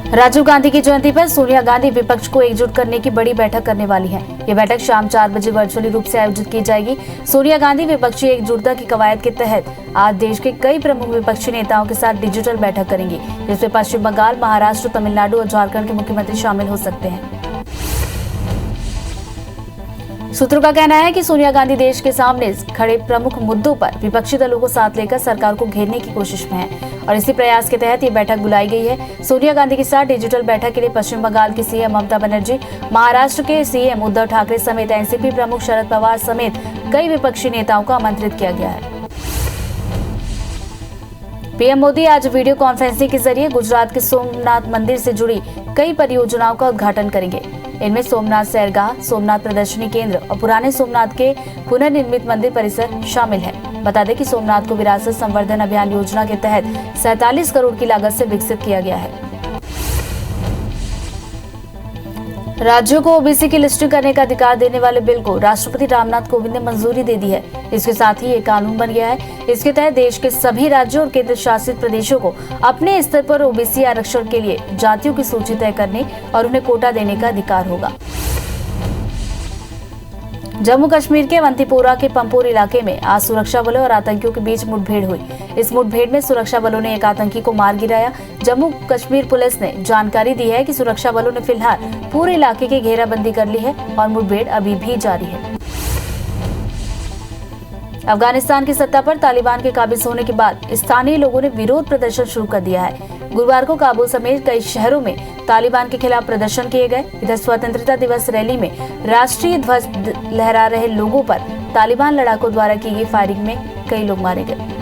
राजीव गांधी की जयंती पर सोनिया गांधी विपक्ष को एकजुट करने की बड़ी बैठक करने वाली हैं। ये बैठक शाम 4 बजे वर्चुअली रूप से आयोजित की जाएगी। सोनिया गांधी विपक्षी एकजुटता की कवायद के तहत आज देश के कई प्रमुख विपक्षी नेताओं के साथ डिजिटल बैठक करेंगी, जिसमें पश्चिम बंगाल, महाराष्ट्र, तमिलनाडु और झारखंड के मुख्यमंत्री शामिल हो सकते हैं। सूत्रों का कहना है कि सोनिया गांधी देश के सामने खड़े प्रमुख मुद्दों पर विपक्षी दलों को साथ लेकर सरकार को घेरने की कोशिश में है और इसी प्रयास के तहत ये बैठक बुलाई गई है। सोनिया गांधी के साथ डिजिटल बैठक के लिए पश्चिम बंगाल की सीएम ममता बनर्जी, महाराष्ट्र के सीएम उद्धव ठाकरे समेत एनसीपी प्रमुख शरद पवार समेत कई विपक्षी नेताओं को आमंत्रित किया गया है। पीएम मोदी आज वीडियो कॉन्फ्रेंसिंग के जरिए गुजरात के सोमनाथ मंदिर से जुड़ी कई परियोजनाओं का उद्घाटन करेंगे। इनमें सोमनाथ सैरगाह, सोमनाथ प्रदर्शनी केंद्र और पुराने सोमनाथ के पुनर्निर्मित मंदिर परिसर शामिल है। बता दें कि सोमनाथ को विरासत संवर्धन अभियान योजना के तहत 47 करोड़ की लागत से विकसित किया गया है। राज्यों को ओबीसी की लिस्टिंग करने का अधिकार देने वाले बिल को राष्ट्रपति रामनाथ कोविंद ने मंजूरी दे दी है। इसके साथ ही ये कानून बन गया है। इसके तहत देश के सभी राज्यों और केंद्र शासित प्रदेशों को अपने स्तर पर ओबीसी आरक्षण के लिए जातियों की सूची तय करने और उन्हें कोटा देने का अधिकार होगा। जम्मू कश्मीर के अवंतीपोरा के पंपोर इलाके में आज सुरक्षा बलों और आतंकियों के बीच मुठभेड़ हुई। इस मुठभेड़ में सुरक्षा बलों ने एक आतंकी को मार गिराया। जम्मू कश्मीर पुलिस ने जानकारी दी है कि सुरक्षा बलों ने फिलहाल पूरे इलाके की घेराबंदी कर ली है और मुठभेड़ अभी भी जारी है। अफगानिस्तान की सत्ता पर तालिबान के काबिज होने के बाद स्थानीय लोगों ने विरोध प्रदर्शन शुरू कर दिया है। गुरुवार को काबुल समेत कई शहरों में तालिबान के खिलाफ प्रदर्शन किए गए। इधर स्वतंत्रता दिवस रैली में राष्ट्रीय ध्वज लहरा रहे लोगों पर तालिबान लड़ाकों द्वारा की गई फायरिंग में कई लोग मारे गए।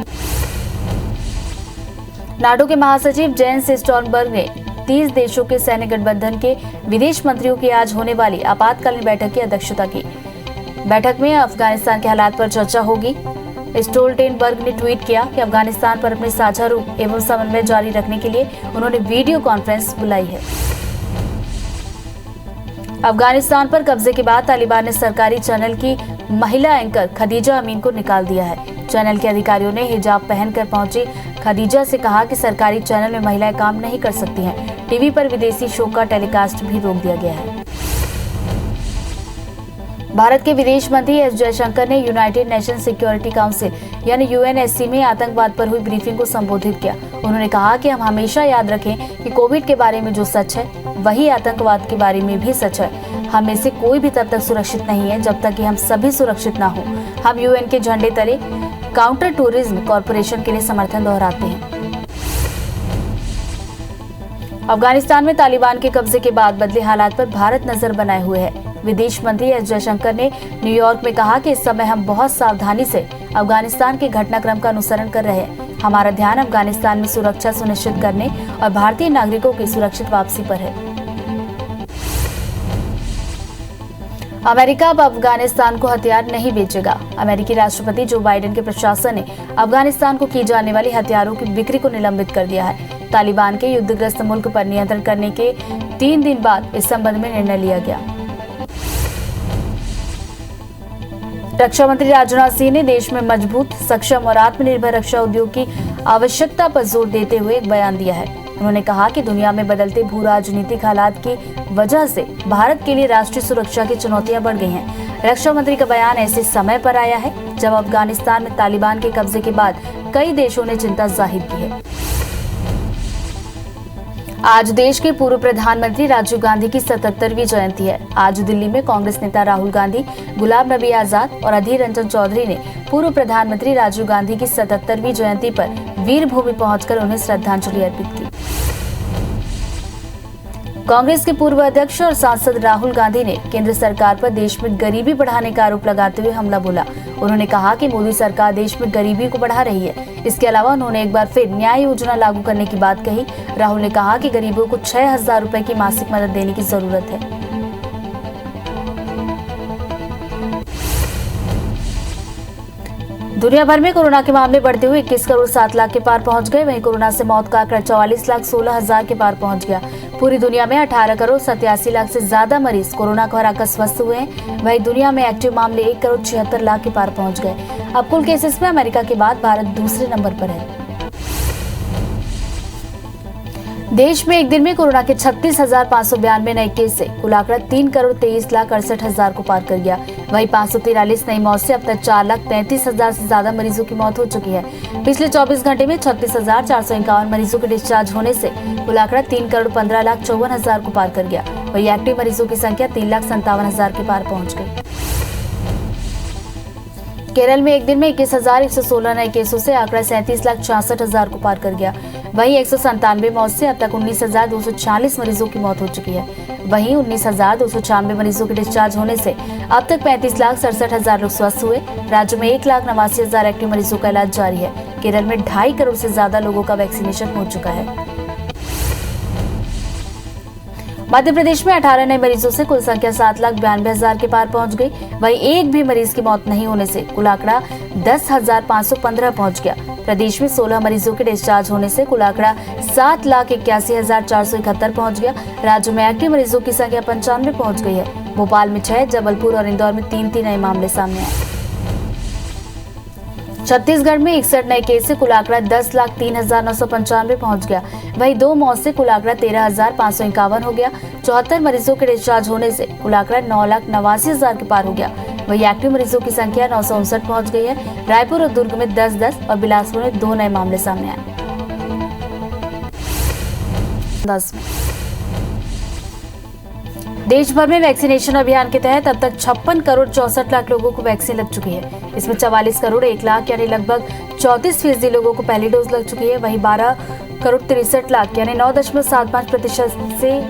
नाटो के महासचिव जेंस स्टोलटनबर्ग ने 30 देशों के सैन्य गठबंधन के विदेश मंत्रियों की आज होने वाली आपातकालीन बैठक की अध्यक्षता की। बैठक में अफगानिस्तान के हालात पर चर्चा होगी। स्टोल्टेनबर्ग ने ट्वीट किया कि अफगानिस्तान पर अपने साझा रूप एवं समन्वय जारी रखने के लिए उन्होंने वीडियो कॉन्फ्रेंस बुलाई है। अफगानिस्तान पर कब्जे के बाद तालिबान ने सरकारी चैनल की महिला एंकर खदीजा अमीन को निकाल दिया है। चैनल के अधिकारियों ने हिजाब पहनकर पहुंची खदीजा से कहा कि सरकारी चैनल में महिलाएं काम नहीं कर सकती हैं। टीवी पर विदेशी शो का टेलीकास्ट भी रोक दिया गया है। भारत के विदेश मंत्री एस जयशंकर ने यूनाइटेड नेशन सिक्योरिटी काउंसिल यानी यूएनएससी में आतंकवाद पर हुई ब्रीफिंग को संबोधित किया। उन्होंने कहा कि हम हमेशा याद रखें कि कोविड के बारे में जो सच है वही आतंकवाद के बारे में भी सच है। हम में से कोई भी तब तक सुरक्षित नहीं है जब तक कि हम सभी सुरक्षित ना हो। हम यूएन के झंडे तले काउंटर टूरिज्म कॉरपोरेशन के लिए समर्थन दोहराते हैं। अफगानिस्तान में तालिबान के कब्जे के बाद बदले हालात पर भारत नजर बनाए हुए है। विदेश मंत्री एस जयशंकर ने न्यूयॉर्क में कहा कि इस समय हम बहुत सावधानी से अफगानिस्तान के घटनाक्रम का अनुसरण कर रहे हैं। हमारा ध्यान अफगानिस्तान में सुरक्षा सुनिश्चित करने और भारतीय नागरिकों की सुरक्षित वापसी पर है। अमेरिका अब अफगानिस्तान को हथियार नहीं बेचेगा। अमेरिकी राष्ट्रपति जो बाइडेन के प्रशासन ने अफगानिस्तान को की जाने वाली हथियारों की बिक्री को निलंबित कर दिया है। तालिबान के युद्धग्रस्त मुल्क पर नियंत्रण करने के 3 दिन बाद इस संबंध में निर्णय लिया गया। रक्षा मंत्री राजनाथ सिंह ने देश में मजबूत, सक्षम और आत्मनिर्भर रक्षा उद्योग की आवश्यकता पर जोर देते हुए एक बयान दिया है। उन्होंने कहा कि दुनिया में बदलते भू राजनीतिक हालात की वजह से भारत के लिए राष्ट्रीय सुरक्षा की चुनौतियां बढ़ गई हैं। रक्षा मंत्री का बयान ऐसे समय पर आया है जब अफगानिस्तान में तालिबान के कब्जे के बाद कई देशों ने चिंता जाहिर की है। आज देश के पूर्व प्रधानमंत्री राजीव गांधी की 77वीं जयंती है। आज दिल्ली में कांग्रेस नेता राहुल गांधी, गुलाम नबी आजाद और अधीर रंजन चौधरी ने पूर्व प्रधानमंत्री राजीव गांधी की 77वीं जयंती पर वीर भूमि पहुंचकर उन्हें श्रद्धांजलि अर्पित की। कांग्रेस के पूर्व अध्यक्ष और सांसद राहुल गांधी ने केंद्र सरकार पर देश में गरीबी बढ़ाने का आरोप लगाते हुए हमला बोला। उन्होंने कहा कि मोदी सरकार देश में गरीबी को बढ़ा रही है। इसके अलावा उन्होंने एक बार फिर न्याय योजना लागू करने की बात कही। राहुल ने कहा कि गरीबों को 6,000 रुपए की मासिक मदद देने की जरूरत है। दुनिया भर में कोरोना के मामले बढ़ते हुए 21 करोड़ 7 लाख के पार पहुंच गए। वहीं कोरोना से मौत का आंकड़ा 44,16,000 के पार पहुंच गया। पूरी दुनिया में 18 करोड़ 87 लाख से ज्यादा मरीज कोरोना को हराकर स्वस्थ हुए हैं। वहीं दुनिया में एक्टिव मामले 1 करोड़ 76 लाख के पार पहुंच गए। अब कुल केसेस में अमेरिका के बाद भारत दूसरे नंबर पर है। देश में एक दिन में कोरोना के 36,592 नए केस से कुल आंकड़ा 3,23,68,000 को पार कर गया। वहीं 543 नई मौत से अब तक 4,33,000 से ज्यादा मरीजों की मौत हो चुकी है। पिछले 24 घंटे में 36,451 मरीजों के डिस्चार्ज होने से कुल आंकड़ा 3,15,54,000 को पार कर गया। वहीं एक्टिव मरीजों की संख्या 3,57,000 के पार पहुंच गई। केरल में एक दिन में 21,116 नए केसों से आंकड़ा 37,66,000 को पार कर गया। वहीं 197 मौत से अब तक 19,246 मरीजों की मौत हो चुकी है। वहीं 19,296 मरीजों के डिस्चार्ज होने से अब तक 35,67,000 लोग स्वस्थ हुए। राज्य में 1,89,000 एक्टिव मरीजों का इलाज जारी है। केरल में 2.5 करोड़ से ज्यादा लोगों का वैक्सीनेशन हो चुका है। मध्य प्रदेश में 18 नए मरीजों से कुल संख्या 7,92,000 के पार पहुंच गई। वहीं एक भी मरीज की मौत नहीं होने से कुल आंकड़ा 10,515 पहुंच गया। प्रदेश में 16 मरीजों के डिस्चार्ज होने से कुल आंकड़ा 7,81,471 पहुंच गया। राज्य में एक्टिव मरीजों की संख्या 95 पहुंच गई है। भोपाल में 6, जबलपुर और इंदौर में 3 नए मामले सामने आए। छत्तीसगढ़ में 61 नए केस से कुल आंकड़ा 10,03,995 पहुंच गया। वहीं 2 मौत से कुल आंकड़ा 13,551 हो गया। 74 मरीजों के डिस्चार्ज होने से कुल आंकड़ा 9,89,000 के पार हो गया। वहीं एक्टिव मरीजों की संख्या 959 पहुंच गई है। रायपुर और दुर्ग में 10 और बिलासपुर में 2 नए मामले सामने आए। देश भर में वैक्सीनेशन अभियान के तहत अब तक 56 करोड़ 64 लाख लोगों को वैक्सीन लग चुकी है। इसमें 44 करोड़ 1 लाख यानी लगभग 34% लोगों को पहली डोज लग चुकी है। वहीं 12 करोड़ 63 लाख यानी 9.75% से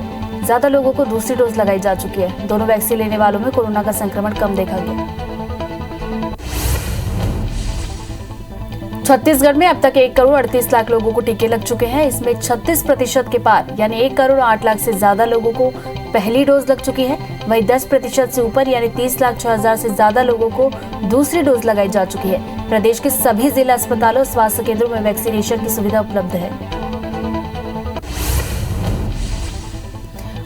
ज्यादा लोगों को दूसरी डोज लगाई जा चुकी है। दोनों वैक्सीन लेने वालों में कोरोना का संक्रमण कम देखा गया। छत्तीसगढ़ में अब तक 1 करोड़ 38 लाख लोगों को टीके लग चुके हैं। इसमें 36% के पार यानी 1 करोड़ 8 लाख से ज्यादा लोगों को पहली डोज लग चुकी है। वहीं 10% से ऊपर यानी 30,06,000 से ज्यादा लोगों को दूसरी डोज लगाई जा चुकी है। प्रदेश के सभी जिला अस्पतालों और स्वास्थ्य केंद्रों में वैक्सीनेशन की सुविधा उपलब्ध है।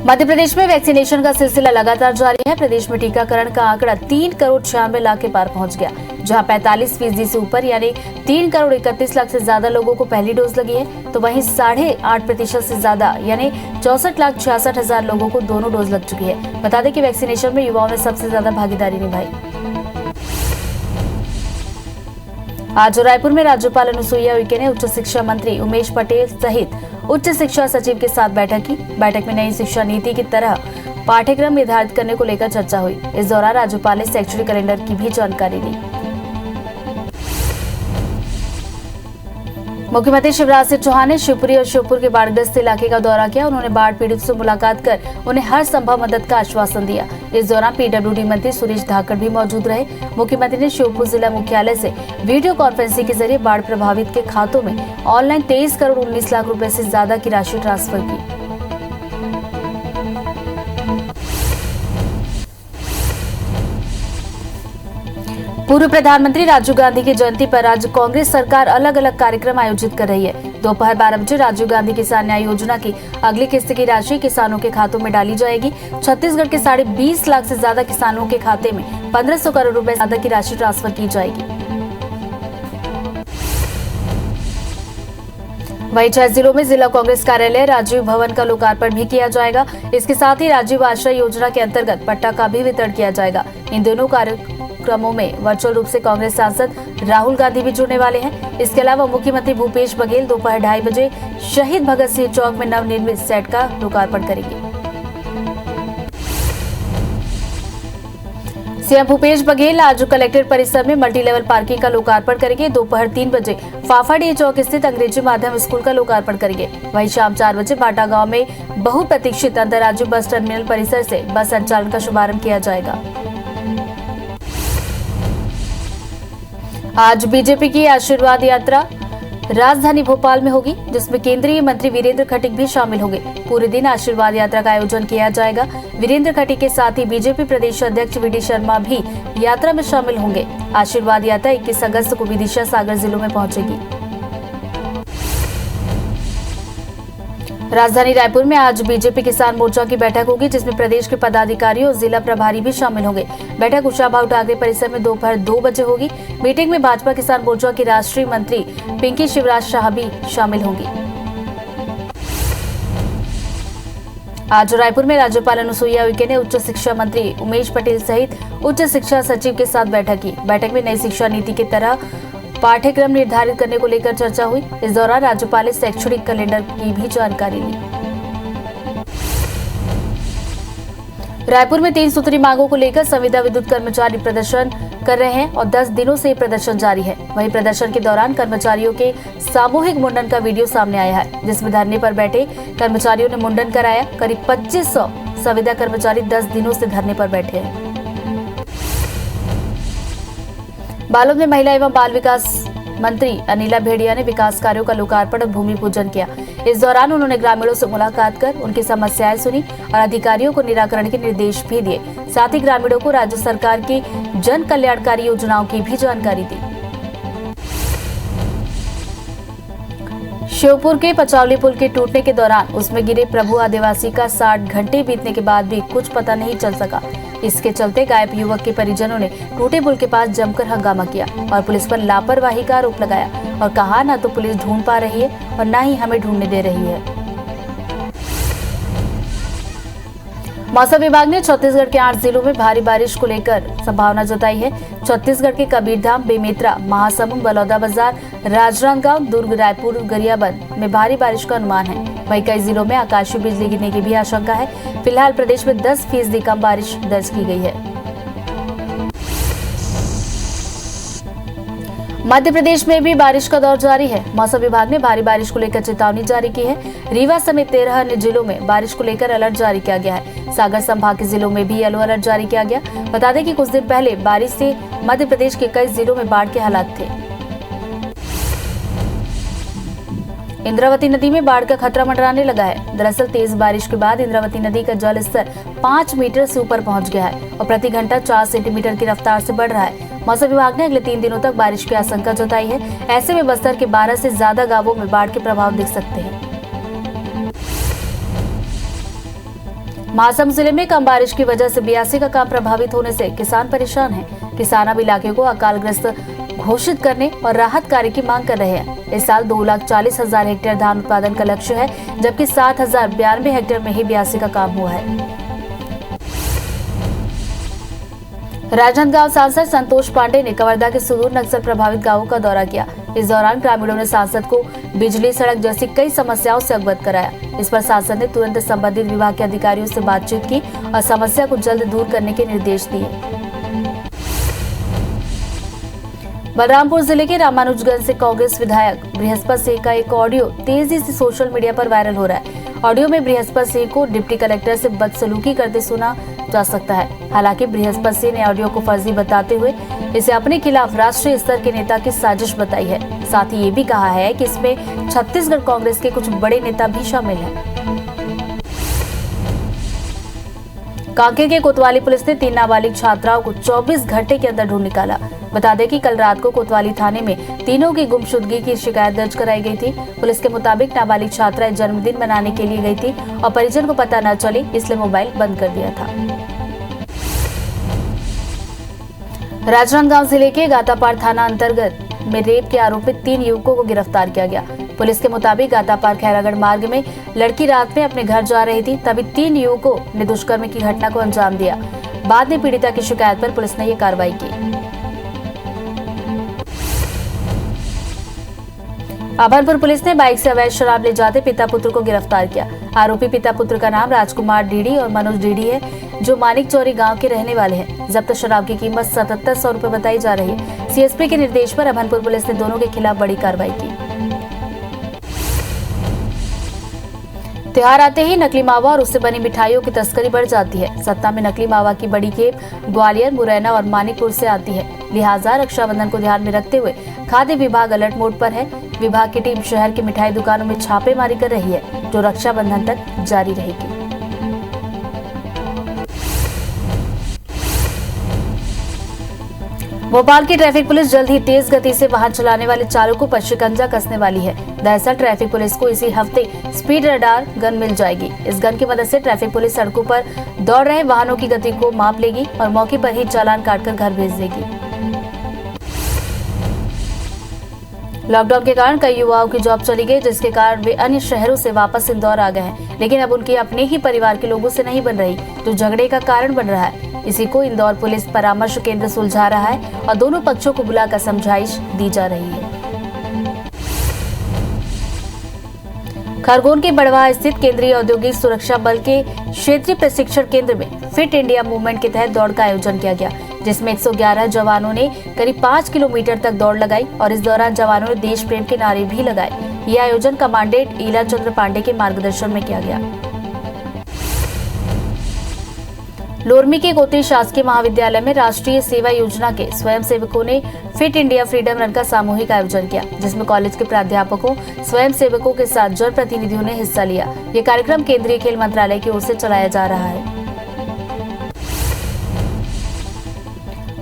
मध्य प्रदेश में वैक्सीनेशन का सिलसिला लगातार जारी है। प्रदेश में टीकाकरण का आंकड़ा 3 करोड़ 96 लाख के पार पहुंच गया, जहां 45% से ऊपर यानी 3 करोड़ 31 लाख से ज्यादा लोगों को पहली डोज लगी है। तो वहीं 8.5% से ज्यादा यानी 64,66,000 लोगों को दोनों डोज लग चुकी है। बता दें कि वैक्सीनेशन में युवाओं ने सबसे ज्यादा भागीदारी निभाई। आज रायपुर में राज्यपाल अनुसुईया उइके ने उच्च शिक्षा मंत्री उमेश पटेल सहित उच्च शिक्षा सचिव के साथ बैठक की। बैठक में नई शिक्षा नीति की तरह पाठ्यक्रम निर्धारित करने को लेकर चर्चा हुई। इस दौरान राज्यपाल ने शैक्षणिक कैलेंडर की भी जानकारी दी। मुख्यमंत्री शिवराज सिंह चौहान ने शिवपुरी और श्योपुर के बाढ़ग्रस्त इलाके का दौरा किया। उन्होंने बाढ़ पीड़ित से मुलाकात कर उन्हें हर संभव मदद का आश्वासन दिया। इस दौरान पीडब्ल्यूडी मंत्री सुरेश धाकड़ भी मौजूद रहे। मुख्यमंत्री ने श्योपुर जिला मुख्यालय से वीडियो कॉन्फ्रेंसिंग के जरिए बाढ़ प्रभावित के खातों में ऑनलाइन 23 करोड़ 19 लाख रुपए से ज्यादा की राशि ट्रांसफर की। पूर्व प्रधानमंत्री राजीव गांधी की जयंती पर राज्य कांग्रेस सरकार अलग अलग कार्यक्रम आयोजित कर रही है। दोपहर 12 बजे राजीव गांधी किसान न्याय योजना की अगली किस्त की राशि किसानों के खातों में डाली जाएगी। छत्तीसगढ़ के 20.5 लाख से ज्यादा किसानों के खाते में 1500 करोड़ रुपए से ज्यादा की राशि ट्रांसफर की जाएगी। वहीं 6 जिलों में जिला कांग्रेस कार्यालय राजीव भवन का लोकार्पण भी किया जाएगा। इसके साथ ही राजीव आश्रय योजना के अंतर्गत पट्टा का भी वितरण किया जाएगा। इन दोनों कार्यक्रमों में वर्चुअल रूप से कांग्रेस सांसद राहुल गांधी भी जुड़ने वाले हैं। इसके अलावा मुख्यमंत्री भूपेश बघेल दोपहर 2:30 बजे शहीद भगत सिंह चौक में नवनिर्मित सेट का लोकार्पण करेंगे। सीएम भूपेश बघेल आज कलेक्ट्रेट परिसर में मल्टी लेवल पार्किंग का लोकार्पण करेंगे। दोपहर 3 बजे फाफाडीह चौक स्थित अंग्रेजी माध्यम स्कूल का लोकार्पण करेंगे। वहीं शाम 4 बजे भाटा गांव में बहुप्रतीक्षित अंतर्राज्यीय बस टर्मिनल परिसर से बस संचालन का शुभारंभ किया जाएगा। आज बीजेपी की आशीर्वाद यात्रा राजधानी भोपाल में होगी, जिसमें केंद्रीय मंत्री वीरेंद्र खटीक भी शामिल होंगे। पूरे दिन आशीर्वाद यात्रा का आयोजन किया जाएगा। वीरेंद्र खटीक के साथ ही बीजेपी प्रदेश अध्यक्ष वीडी शर्मा भी यात्रा में शामिल होंगे। आशीर्वाद यात्रा 21 अगस्त को विदिशा सागर जिलों में पहुंचेगी। राजधानी रायपुर में आज बीजेपी किसान मोर्चा की बैठक होगी, जिसमें प्रदेश के पदाधिकारी और जिला प्रभारी भी शामिल होंगे। बैठक कुशाभाऊ ठाकरे परिसर में दोपहर 2 बजे होगी। मीटिंग में भाजपा किसान मोर्चा की राष्ट्रीय मंत्री पिंकी शिवराज शाह भी शामिल होंगी। आज रायपुर में राज्यपाल अनुसुईया उइके ने उच्च शिक्षा मंत्री उमेश पटेल सहित उच्च शिक्षा सचिव के साथ बैठक की। बैठक में नई शिक्षा नीति की तरह पाठ्यक्रम निर्धारित करने को लेकर चर्चा हुई। इस दौरान राज्यपाल ने शैक्षणिक कैलेंडर की भी जानकारी ली। रायपुर में 3 सूत्री मांगों को लेकर संविदा विद्युत कर्मचारी प्रदर्शन कर रहे हैं और 10 दिनों से प्रदर्शन जारी है। वहीं प्रदर्शन के दौरान कर्मचारियों के सामूहिक मुंडन का वीडियो सामने आया है, जिसमें धरने पर बैठे कर्मचारियों ने मुंडन कराया। करीब 2500 संविदा कर्मचारी 10 दिनों से धरने पर बैठे हैं। बालोद में महिला एवं बाल विकास मंत्री अनिला भेड़िया ने विकास कार्यों का लोकार्पण और भूमि पूजन किया। इस दौरान उन्होंने ग्रामीणों से मुलाकात कर उनकी समस्याएं सुनी और अधिकारियों को निराकरण के निर्देश भी दिए। साथ ही ग्रामीणों को राज्य सरकार की जन कल्याणकारी योजनाओं की भी जानकारी दी। श्योपुर के पचावली पुल के टूटने के दौरान उसमें गिरे प्रभु आदिवासी का 60 घंटे बीतने के बाद भी कुछ पता नहीं चल सका। इसके चलते गायब युवक के परिजनों ने टूटे पुल के पास जमकर हंगामा किया और पुलिस पर लापरवाही का आरोप लगाया और कहा न तो पुलिस ढूंढ पा रही है और न ही हमें ढूंढने दे रही है। मौसम विभाग ने छत्तीसगढ़ के 8 जिलों में भारी बारिश को लेकर संभावना जताई है। छत्तीसगढ़ के कबीरधाम, बेमेतरा, महासमुंद, बलौदाबाजार, राजनांदगांव, दुर्ग, रायपुर, गरियाबंद में भारी बारिश का अनुमान है। वहीं कई जिलों में आकाशीय बिजली गिरने की भी आशंका है। फिलहाल प्रदेश में 10% कम बारिश दर्ज की गई है। मध्य प्रदेश में भी बारिश का दौर जारी है। मौसम विभाग ने भारी बारिश को लेकर चेतावनी जारी की है। रीवा समेत 13 अन्य जिलों में बारिश को लेकर अलर्ट जारी किया गया है। सागर संभाग के जिलों में भी येलो अलर्ट जारी किया गया। बता दें कि कुछ दिन पहले बारिश से मध्य प्रदेश के कई जिलों में बाढ़ के हालात थे। इंद्रावती नदी में बाढ़ का खतरा मंडराने लगा है। दरअसल तेज बारिश के बाद इंद्रावती नदी का जल स्तर 5 मीटर से ऊपर पहुंच गया है और प्रति घंटा 4 सेंटीमीटर की रफ्तार से बढ़ रहा है। मौसम विभाग ने अगले 3 दिनों तक बारिश की आशंका जताई है। ऐसे में बस्तर के 12 से ज्यादा गांवों में बाढ़ के प्रभाव दिख सकते हैं। महासमुंद जिले में कम बारिश की वजह से बियासी का काम प्रभावित होने से किसान परेशान हैं। किसान अब इलाके को अकालग्रस्त घोषित करने और राहत कार्य की मांग कर रहे हैं। इस साल 2,40,000 हेक्टेयर धान उत्पादन का लक्ष्य है, जबकि 7,092 हेक्टेयर में ही बियासी का काम हुआ है। राजनांदगांव सांसद संतोष पांडे ने कवर्धा के सुदूर नक्सल प्रभावित गांवों का दौरा किया। इस दौरान ग्रामीणों ने सांसद को बिजली, सड़क जैसी कई समस्याओं से अवगत कराया। इस पर सांसद ने तुरंत संबंधित विभाग के अधिकारियों से बातचीत की और समस्या को जल्द दूर करने के निर्देश दिए। बलरामपुर जिले के रामानुजगंज से कांग्रेस विधायक बृहस्पति सिंह का एक ऑडियो तेजी से सोशल मीडिया पर वायरल हो रहा है। ऑडियो में बृहस्पति सिंह को डिप्टी कलेक्टर से बदसलूकी करते सुना जा सकता है। हालांकि बृहस्पति सिंह ने ऑडियो को फर्जी बताते हुए इसे अपने खिलाफ राष्ट्रीय स्तर के नेता की साजिश बताई है। साथ ही ये भी कहा है कि इसमें छत्तीसगढ़ कांग्रेस के कुछ बड़े नेता भी शामिल हैं। कांकेर के कोतवाली पुलिस ने 3 नाबालिग छात्राओं को 24 घंटे के अंदर ढूंढ निकाला। बता दें कि कल रात को कोतवाली थाने में तीनों की गुमशुदगी की शिकायत दर्ज कराई गई थी। पुलिस के मुताबिक नाबालिग छात्रा जन्मदिन मनाने के लिए गई थी और परिजन को पता न चले इसलिए मोबाइल बंद कर दिया था। राजनांदगांव जिले के गातापार थाना अंतर्गत में रेप के आरोप में 3 युवकों को गिरफ्तार किया गया। पुलिस के मुताबिक गातापार खैरागढ़ मार्ग में लड़की रात में अपने घर जा रही थी, तभी 3 युवकों ने दुष्कर्म की घटना को अंजाम दिया। बाद में पीड़िता की शिकायत पर पुलिस ने ये कार्रवाई की। अभनपुर पुलिस ने बाइक से अवैध शराब ले जाते पिता पुत्र को गिरफ्तार किया। आरोपी पिता पुत्र का नाम राजकुमार डीडी और मनोज डीडी है, जो मानिक चौरी गांव के रहने वाले हैं। जब्त शराब की कीमत 7700 रुपए बताई जा रही है। सीएसपी के निर्देश पर अभनपुर पुलिस ने दोनों के खिलाफ बड़ी कार्रवाई की। त्योहार आते ही नकली मावा और उससे बनी मिठाइयों की तस्करी बढ़ जाती है। सत्ता में नकली मावा की बड़ी खेप ग्वालियर, मुरैना और मानिकपुर से आती है। लिहाजा रक्षाबंधन को ध्यान में रखते हुए खाद्य विभाग अलर्ट मोड पर है। विभाग की टीम शहर की मिठाई दुकानों में छापेमारी कर रही है, जो रक्षाबंधन तक जारी रहेगी। भोपाल की ट्रैफिक पुलिस जल्द ही तेज गति से वाहन चलाने वाले चालकों पर शिकंजा कसने वाली है। दरअसल ट्रैफिक पुलिस को इसी हफ्ते स्पीड रडार गन मिल जाएगी। इस गन की मदद से ट्रैफिक पुलिस सड़कों पर दौड़ रहे वाहनों की गति को माप लेगी और मौके पर ही चालान काटकर घर भेज देगी। लॉकडाउन के कारण कई युवाओं की जॉब चली गई, जिसके कारण वे अन्य शहरों से वापस इंदौर आ गए हैं, लेकिन अब उनकी अपने ही परिवार के लोगों से नहीं बन रही, जो झगड़े का कारण बन रहा है। इसी को इंदौर पुलिस परामर्श केंद्र सुलझा रहा है और दोनों पक्षों को बुलाकर समझाइश दी जा रही है। खरगोन के बड़वा स्थित केंद्रीय औद्योगिक सुरक्षा बल के क्षेत्रीय प्रशिक्षण केंद्र में फिट इंडिया मूवमेंट के तहत दौड़ का आयोजन किया गया, जिसमें 111 जवानों ने करीब 5 किलोमीटर तक दौड़ लगाई और इस दौरान जवानों ने देश प्रेम के नारे भी लगाए। यह आयोजन कमांडेंट ईला चंद्र पांडे के मार्गदर्शन में किया गया। लोरमी के गोत्री शासकीय महाविद्यालय में राष्ट्रीय सेवा योजना के स्वयंसेवकों ने फिट इंडिया फ्रीडम रन का सामूहिक आयोजन किया, जिसमें कॉलेज के प्राध्यापकों, स्वयंसेवकों के साथ जनप्रतिनिधियों ने हिस्सा लिया। ये कार्यक्रम केंद्रीय खेल मंत्रालय की ओर से चलाया जा रहा है।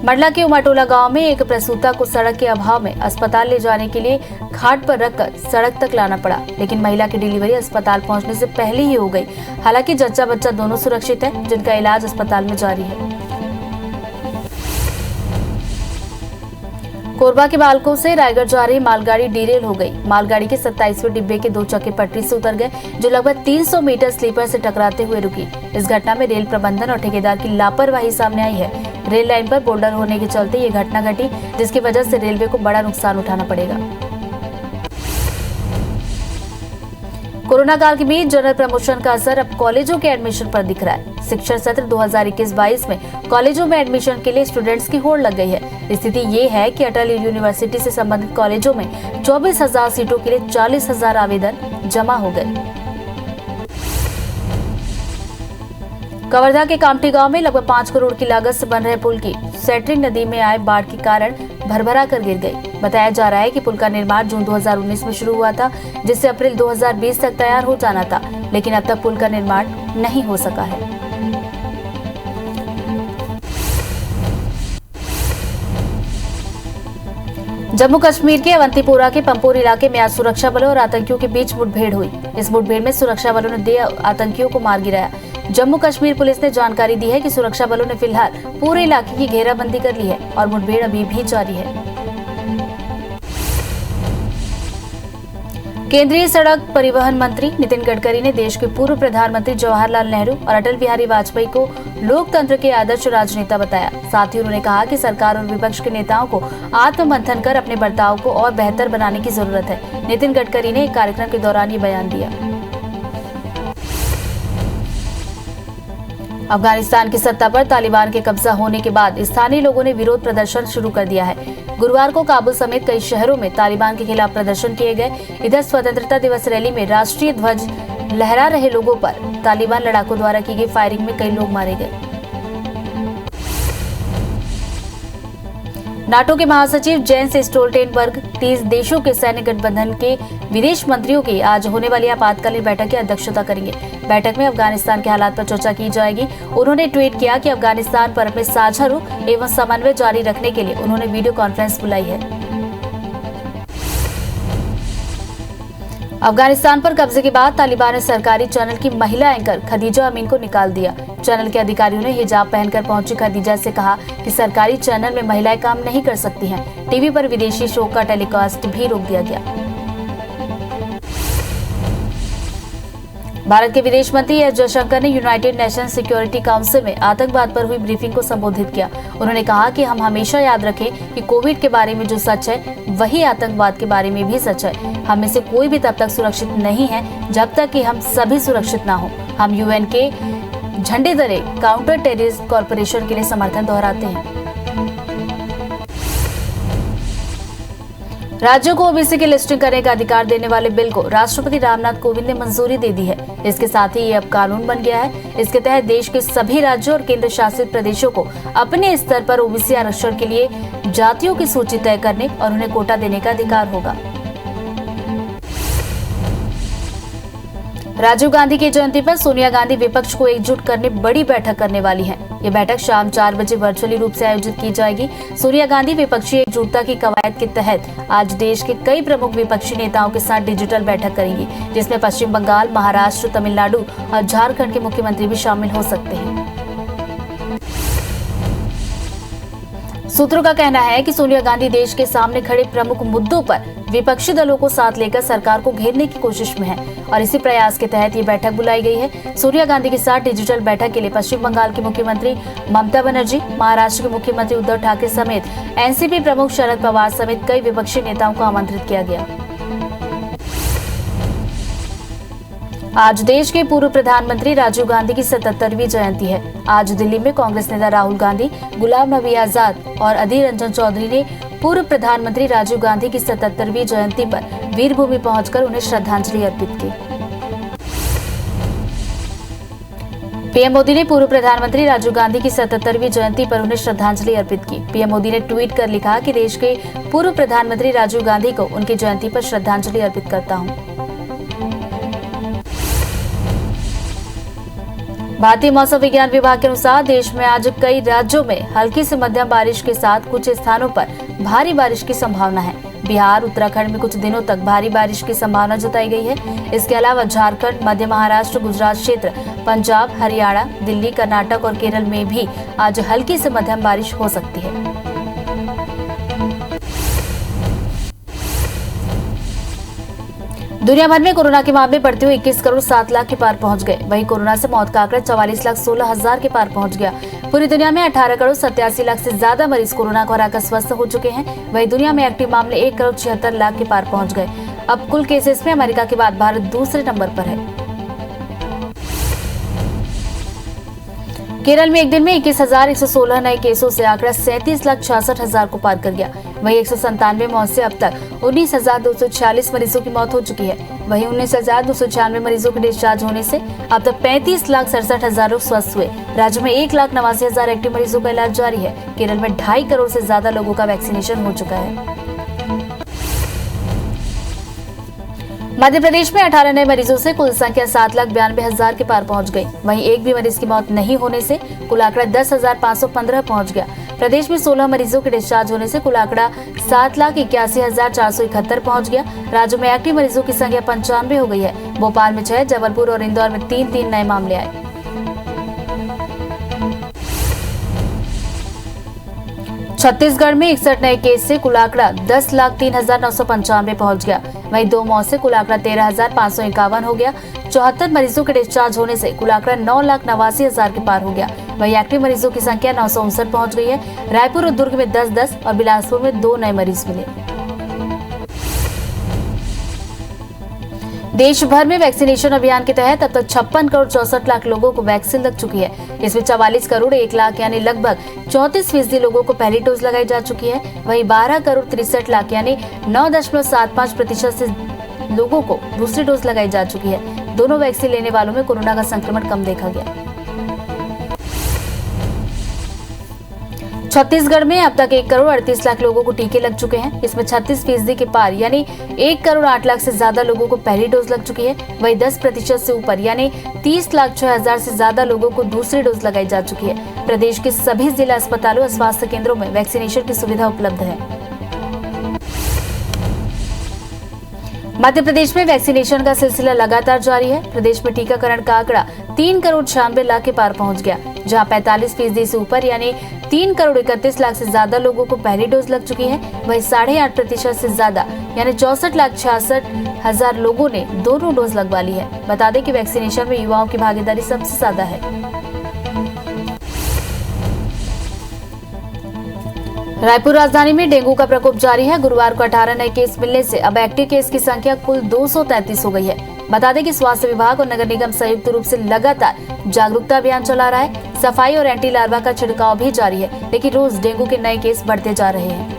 मंडला के उमाटोला गांव में एक प्रसूता को सड़क के अभाव में अस्पताल ले जाने के लिए घाट पर रखकर सड़क तक लाना पड़ा, लेकिन महिला की डिलीवरी अस्पताल पहुंचने से पहले ही हो गई। हालांकि जच्चा बच्चा दोनों सुरक्षित है, जिनका इलाज अस्पताल में जारी है। कोरबा के बालकों से रायगढ़ जा रही मालगाड़ी डिरेल हो गई। मालगाड़ी के 27वें डिब्बे के 2 चक्के पटरी से उतर गए, जो लगभग 300 मीटर स्लीपर से टकराते हुए रुकी। इस घटना में रेल प्रबंधन और ठेकेदार की लापरवाही सामने आई है। रेल लाइन पर बोल्डर होने के चलते ये घटना घटी, जिसकी वजह से रेलवे को बड़ा नुकसान उठाना पड़ेगा। कोरोना काल के बीच जनरल प्रमोशन का असर अब कॉलेजों के एडमिशन पर दिख रहा है। शिक्षण सत्र 2021-22 में कॉलेजों में एडमिशन के लिए स्टूडेंट्स की होड़ लग गई है। स्थिति ये है कि अटल यूनिवर्सिटी से संबंधित कॉलेजों में 24,000 सीटों के लिए 40,000 आवेदन जमा हो गए। कवर्धा के कामठी गांव में लगभग 5 करोड़ की लागत से बन रहे पुल की सेट्रिंग नदी में आए बाढ़ के कारण भरभरा कर गिर गई। बताया जा रहा है कि पुल का निर्माण जून 2019 में शुरू हुआ था, जिससे अप्रैल 2020 तक तैयार हो जाना था, लेकिन अब तक पुल का निर्माण नहीं हो सका है। जम्मू कश्मीर के अवंतीपोरा के पंपोर इलाके में आज सुरक्षा बलों और आतंकियों के बीच मुठभेड़ हुई। इस मुठभेड़ में सुरक्षा बलों ने 2 आतंकियों को मार गिराया। जम्मू कश्मीर पुलिस ने जानकारी दी है कि सुरक्षा बलों ने फिलहाल पूरे इलाके की घेराबंदी कर ली है और मुठभेड़ अभी भी जारी है। केंद्रीय सड़क परिवहन मंत्री नितिन गडकरी ने देश के पूर्व प्रधानमंत्री जवाहरलाल नेहरू और अटल बिहारी वाजपेयी को लोकतंत्र के आदर्श राजनेता बताया। साथ ही उन्होंने कहा कि सरकार और विपक्ष के नेताओं को आत्ममंथन कर अपने बर्ताव को और बेहतर बनाने की जरूरत है। नितिन गडकरी ने एक कार्यक्रम के दौरान ये बयान दिया। अफगानिस्तान की सत्ता पर तालिबान के कब्जा होने के बाद स्थानीय लोगों ने विरोध प्रदर्शन शुरू कर दिया है। गुरुवार को काबुल समेत कई शहरों में तालिबान के खिलाफ प्रदर्शन किए गए। इधर स्वतंत्रता दिवस रैली में राष्ट्रीय ध्वज लहरा रहे लोगों पर तालिबान लड़ाकों द्वारा की गई फायरिंग में कई लोग मारे गए। नाटो के महासचिव जेंस स्टोल्टेनबर्ग 30 देशों के सैन्य गठबंधन के विदेश मंत्रियों की आज होने वाली आपातकालीन बैठक की अध्यक्षता करेंगे। बैठक में अफगानिस्तान के हालात पर चर्चा की जाएगी। उन्होंने ट्वीट किया कि अफगानिस्तान पर अपने साझा रुख एवं समन्वय जारी रखने के लिए उन्होंने वीडियो कॉन्फ्रेंस बुलाई है। अफगानिस्तान पर कब्जे के बाद तालिबान ने सरकारी चैनल की महिला एंकर खदीजा अमीन को निकाल दिया। चैनल के अधिकारियों ने हिजाब पहनकर पहुंची खदीजा से कहा कि सरकारी चैनल में महिलाएं काम नहीं कर सकती हैं। टीवी पर विदेशी शो का टेलीकास्ट भी रोक दिया गया। भारत के विदेश मंत्री एस जयशंकर ने यूनाइटेड नेशन सिक्योरिटी काउंसिल में आतंकवाद पर हुई ब्रीफिंग को संबोधित किया। उन्होंने कहा कि हम हमेशा याद रखें कि कोविड के बारे में जो सच है वही आतंकवाद के बारे में भी सच है। हम में से कोई भी तब तक सुरक्षित नहीं है जब तक कि हम सभी सुरक्षित ना हो। हम यूएन के झंडे तले काउंटर टेररिस्ट कॉर्पोरेशन के लिए समर्थन दोहराते हैं। राज्यों को ओबीसी की लिस्टिंग करने का अधिकार देने वाले बिल को राष्ट्रपति रामनाथ कोविंद ने मंजूरी दे दी है। इसके साथ ही ये अब कानून बन गया है। इसके तहत देश के सभी राज्यों और केंद्र शासित प्रदेशों को अपने स्तर पर ओबीसी आरक्षण के लिए जातियों की सूची तय करने और उन्हें कोटा देने का अधिकार होगा। राजीव गांधी की जयंती पर सोनिया गांधी विपक्ष को एकजुट करने बड़ी बैठक करने वाली हैं। ये बैठक शाम 4 बजे वर्चुअली रूप से आयोजित की जाएगी। सोनिया गांधी विपक्षी एकजुटता की कवायद के तहत आज देश के कई प्रमुख विपक्षी नेताओं के साथ डिजिटल बैठक करेंगी, जिसमें पश्चिम बंगाल, महाराष्ट्र, तमिलनाडु और झारखंड के मुख्यमंत्री भी शामिल हो सकते हैं। सूत्रों का कहना है कि सोनिया गांधी देश के सामने खड़े प्रमुख मुद्दों पर विपक्षी दलों को साथ लेकर सरकार को घेरने की कोशिश में है और इसी प्रयास के तहत ये बैठक बुलाई गई है। सोनिया गांधी के साथ डिजिटल बैठक के लिए पश्चिम बंगाल की मुख्यमंत्री ममता बनर्जी, महाराष्ट्र के मुख्यमंत्री उद्धव ठाकरे समेत एनसीपी प्रमुख शरद पवार समेत कई विपक्षी नेताओं को आमंत्रित किया गया। आज देश के पूर्व प्रधानमंत्री राजीव गांधी की 77वीं जयंती है। आज दिल्ली में कांग्रेस नेता राहुल गांधी, गुलाम नबी आजाद और अधीर रंजन चौधरी ने पूर्व प्रधानमंत्री राजीव गांधी की 77वीं जयंती पर वीरभूमि पहुंचकर उन्हें श्रद्धांजलि अर्पित की। पीएम मोदी ने पूर्व प्रधानमंत्री राजीव गांधी की 77वीं जयंती पर उन्हें श्रद्धांजलि अर्पित की। पीएम मोदी ने ट्वीट कर लिखा कि देश के पूर्व प्रधानमंत्री राजीव गांधी को उनकी जयंती पर श्रद्धांजलि अर्पित करता हूं। भारतीय मौसम विज्ञान विभाग के अनुसार देश में आज कई राज्यों में हल्की से मध्यम बारिश के साथ कुछ स्थानों पर भारी बारिश की संभावना है। बिहार, उत्तराखंड में कुछ दिनों तक भारी बारिश की संभावना जताई गई है। इसके अलावा झारखंड, मध्य महाराष्ट्र, गुजरात क्षेत्र, पंजाब, हरियाणा, दिल्ली, कर्नाटक और केरल में भी आज हल्की से मध्यम बारिश हो सकती है। दुनिया भर में कोरोना के मामले बढ़ते हुए 21 करोड़ 7 लाख के पार पहुंच गए। वहीं कोरोना से मौत का आंकड़ा 44 लाख 16 हजार के पार पहुंच गया। पूरी दुनिया में 18 करोड़ 87 लाख से ज्यादा मरीज कोरोना को हराकर स्वस्थ हो चुके हैं। वहीं दुनिया में एक्टिव मामले 1 करोड़ 76 लाख के पार पहुंच गए। अब कुल केसेस में अमेरिका के बाद भारत दूसरे नंबर पर है। केरल में एक दिन में 21,116 नए केसों से आंकड़ा 37 लाख 66 हजार को पार कर गया। वहीं 197 मौत से अब तक 19,246 मरीजों की मौत हो चुकी है। वहीं 19,296 मरीजों के डिस्चार्ज होने से अब तक 35 लाख 67 हजार लोग स्वस्थ हुए। राज्य में 1,89,000 एक्टिव मरीजों का इलाज जारी है। केरल में 2.5 करोड़ से ज्यादा लोगों का वैक्सीनेशन हो चुका है। मध्य प्रदेश में 18 नए मरीजों से कुल संख्या 7,92,000 के पार पहुंच गई। वहीं एक भी मरीज की मौत नहीं होने से कुल आंकड़ा 10,515 पहुंच गया। प्रदेश में 16 मरीजों के डिस्चार्ज होने से कुल आंकड़ा 7,81,471 पहुंच गया। राज्य में एक्टिव मरीजों की संख्या 95 हो गई है। भोपाल में 6, जबलपुर और इंदौर में 3 नए मामले आए। छत्तीसगढ़ में 61 नए केस से कुल आंकड़ा 10,03,995 पहुंच गया। वहीं 2 मौत से कुल आंकड़ा 13,551 हो गया। 74 मरीजों के डिस्चार्ज होने से कुल आंकड़ा 9,89,000 के पार हो गया। वहीं एक्टिव मरीजों की संख्या 959 पहुंच गई है। रायपुर और दुर्ग में 10 और बिलासपुर में 2 नए मरीज मिले। देश भर में वैक्सीनेशन अभियान के तहत अब तक 56 करोड़ 64 लाख लोगों को वैक्सीन लग चुकी है। इसमें 44 करोड़ 1 लाख यानी लगभग 34% लोगों को पहली डोज लगाई जा चुकी है। वहीं 12 करोड़ 63 लाख यानी 9.75% से लोगों को दूसरी डोज लगाई जा चुकी है। दोनों वैक्सीन लेने वालों में कोरोना का संक्रमण कम देखा गया। छत्तीसगढ़ में अब तक 1 करोड़ 38 लाख लोगों को टीके लग चुके हैं। इसमें 36% के पार यानी 1 करोड़ 8 लाख से ज्यादा लोगों को पहली डोज लग चुकी है। वहीं 10% से ऊपर यानी 30 लाख 6 हजार से ज्यादा लोगों को दूसरी डोज लगाई जा चुकी है। प्रदेश के सभी जिला अस्पतालों और स्वास्थ्य केंद्रों में वैक्सीनेशन की सुविधा उपलब्ध है। मध्य प्रदेश में वैक्सीनेशन का सिलसिला लगातार जारी है। प्रदेश में टीकाकरण का आंकड़ा 3 करोड़ 96 लाख के पार पहुंच गया, जहां 45% से ऊपर यानी 3 करोड़ 31 लाख से ज्यादा लोगों को पहली डोज लग चुकी है। वहीं 8.5% से ज्यादा यानी 64 लाख 66 हजार लोगों ने दोनों डोज लगवा ली है। बता दें कि वैक्सीनेशन में युवाओं की भागीदारी सबसे ज्यादा है। रायपुर राजधानी में डेंगू का प्रकोप जारी है। गुरुवार को 18 नए केस मिलने से अब एक्टिव केस की संख्या कुल 233 हो गई है। बता दें कि स्वास्थ्य विभाग और नगर निगम संयुक्त रूप से लगातार जागरूकता अभियान चला रहा है। सफाई और एंटी लार्वा का छिड़काव भी जारी है, लेकिन रोज डेंगू के नए केस बढ़ते जा रहे हैं।